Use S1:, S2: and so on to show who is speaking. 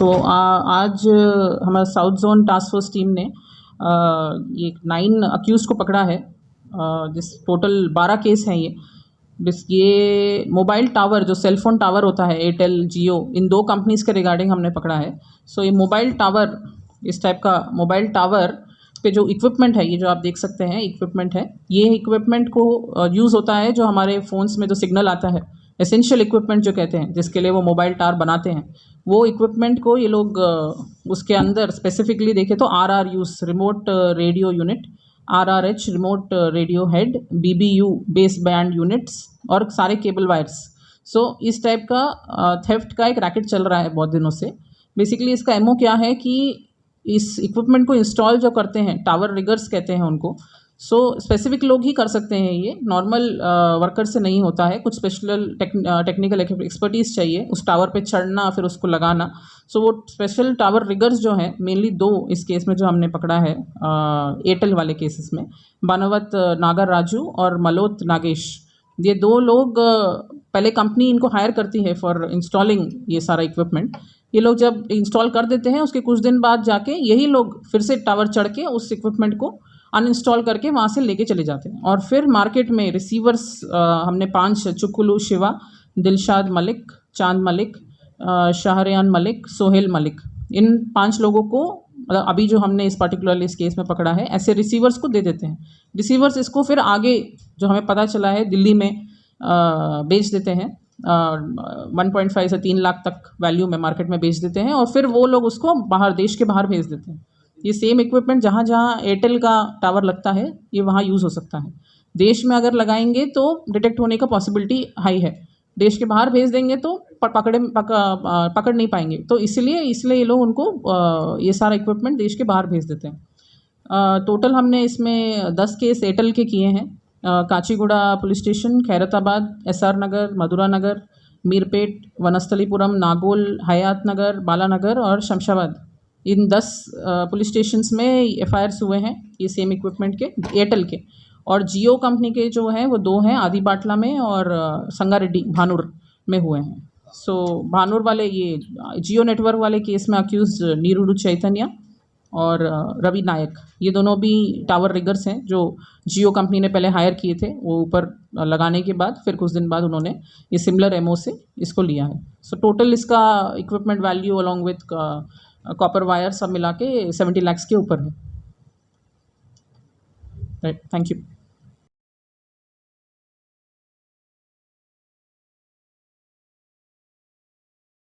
S1: तो आज हमारा south zone task force team ने ये 9 अक्यूज़ को पकड़ा है। जिस टोटल 12 केस हैं ये मोबाइल टावर, जो सेल फोन टावर होता है एयरटेल जियो, इन 2 कंपनीज़ के रिगार्डिंग हमने पकड़ा है। सो ये मोबाइल टावर, इस टाइप का मोबाइल टावर पे जो इक्विपमेंट है, ये जो आप देख सकते हैं इक्विपमेंट है, ये इक्विपमेंट को यूज़ होता है जो हमारे फ़ोन्स में जो सिग्नल आता है, एसेंशियल इक्विपमेंट जो कहते हैं, जिसके लिए वो मोबाइल टावर बनाते हैं, वो इक्विपमेंट को ये लोग उसके अंदर स्पेसिफिकली देखें तो RRUs, remote radio unit, RRH, remote radio head, BBU, base band units, और सारे केबल वायर्स। सो इस टाइप का थेफ्ट का एक रैकेट चल रहा है बहुत दिनों से। बेसिकली इसका एमओ क्या है कि इस इक्विपमेंट को इंस्टॉल जो करते हैं, टावर रिगर्स कहते हैं उनको, सो स्पेसिफिक लोग ही कर सकते हैं, ये नॉर्मल वर्कर से नहीं होता है। कुछ स्पेशल टेक्निकल एक्सपर्टीज़ चाहिए उस टावर पे चढ़ना, फिर उसको लगाना। सो वो स्पेशल टावर रिगर्स जो हैं, मेनली 2 इस केस में जो हमने पकड़ा है एयरटेल वाले केसेस में, बानवत नागर राजू और मलोत नागेश, ये 2 लोग पहले कंपनी इनको हायर करती है फॉर इंस्टॉलिंग ये सारा इक्विपमेंट। ये लोग जब इंस्टॉल कर देते हैं, उसके कुछ दिन बाद जाके यही लोग फिर से टावर चढ़ के उस इक्विपमेंट को अनइंस्टॉल करके वहाँ से लेके चले जाते हैं। और फिर मार्केट में रिसीवर्स हमने 5, चुकुलू शिवा, दिलशाद मलिक, चांद मलिक, शाहरियान मलिक, सोहेल मलिक, इन 5 लोगों को मतलब अभी जो हमने इस पर्टिकुलरली इस केस में पकड़ा है, ऐसे रिसीवर्स को दे देते हैं। रिसीवर्स इसको फिर आगे जो हमें पता चला है दिल्ली में बेच देते हैं, 1.5 से 3 लाख तक वैल्यू में मार्केट में बेच देते हैं, और फिर वो लोग उसको बाहर, देश के बाहर भेज देते हैं। ये सेम इक्विपमेंट जहाँ जहाँ एयरटेल का टावर लगता है, ये वहाँ यूज़ हो सकता है। देश में अगर लगाएंगे तो डिटेक्ट होने का पॉसिबिलिटी हाई है, देश के बाहर भेज देंगे तो पकड़ नहीं पाएंगे। तो इसलिए ये लोग उनको ये सारा इक्विपमेंट देश के बाहर भेज देते हैं। टोटल हमने इसमें 10 केस एयरटेल के किए हैं। Kacheguda police station, Khairatabad, SR Nagar, Madhura Nagar, Meerpet, Vanasthalipuram, Nagole, Hayath Nagar, Balanagar और शमशाबाद, इन 10 पुलिस स्टेशंस में FIRs हुए हैं ये सेम इक्विपमेंट के, एयरटेल के। और जियो कंपनी के जो हैं वो 2 हैं, आदिबाटला में और संगारेड्डी भानूर में हुए हैं। सो भानूर वाले, ये जियो नेटवर्क वाले केस में अक्यूज नीरुडू चैतन्य और रवि नायक, ये दोनों भी टावर रिगर्स हैं जो जियो कंपनी ने पहले हायर किए थे। वो ऊपर लगाने के बाद फिर कुछ दिन बाद उन्होंने ये सिमिलर एमओ से इसको लिया है। सो टोटल इसका equipment value along with copper wire सब मिला के 70 लाख के ऊपर है। Right, thank you.